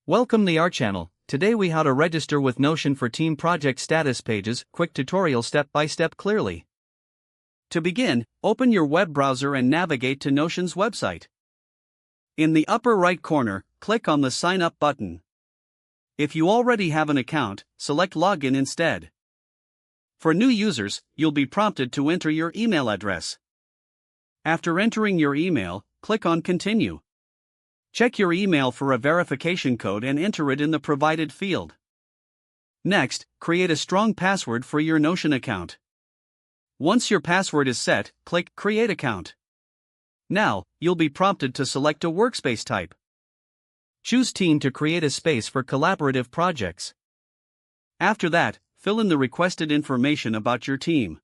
Welcome to our channel. Today we how to register with Notion for team project status pages, quick tutorial step by step clearly. To begin, open your web browser and navigate to Notion's website. In the upper right corner, click on the Sign Up button. If you already have an account, select Login instead. For new users, you'll be prompted to enter your email address. After entering your email, click on Continue. Check your email for a verification code and enter it in the provided field. Next, create a strong password for your Notion account. Once your password is set, click Create Account. Now, you'll be prompted to select a workspace type. Choose Team to create a space for collaborative projects. After that, fill in the requested information about your team.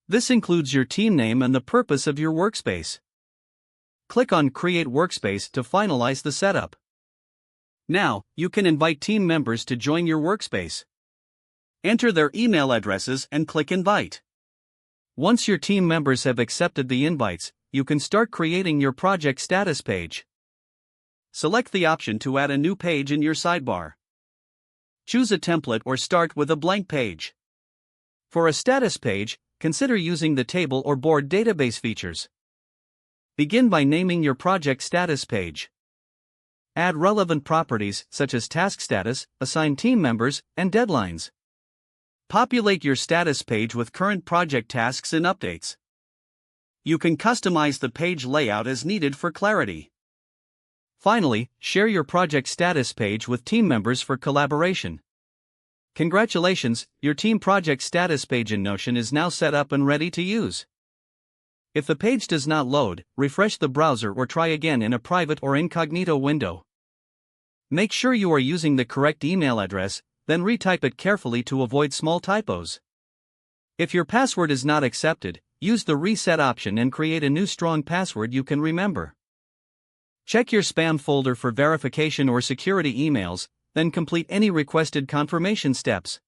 This includes your team name and the purpose of your workspace. Click on Create Workspace to finalize the setup. Now, you can invite team members to join your workspace. Enter their email addresses and click Invite. Once your team members have accepted the invites, you can start creating your project status page. Select the option to add a new page in your sidebar. Choose a template or start with a blank page. For a status page, consider using the table or board database features. Begin by naming your project status page. Add relevant properties such as task status, assign team members, and deadlines. Populate your status page with current project tasks and updates. You can customize the page layout as needed for clarity. Finally, share your project status page with team members for collaboration. Congratulations, your team project status page in Notion is now set up and ready to use. If the page does not load, refresh the browser or try again in a private or incognito window. Make sure you are using the correct email address, then retype it carefully to avoid small typos. If your password is not accepted, use the reset option and create a new strong password you can remember. Check your spam folder for verification or security emails, then complete any requested confirmation steps.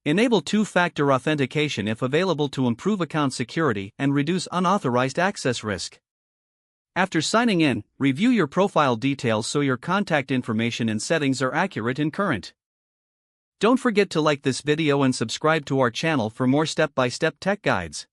Enable two-factor authentication if available to improve account security and reduce unauthorized access risk. After signing in, review your profile details so your contact information and settings are accurate and current. Don't forget to like this video and subscribe to our channel for more step-by-step tech guides.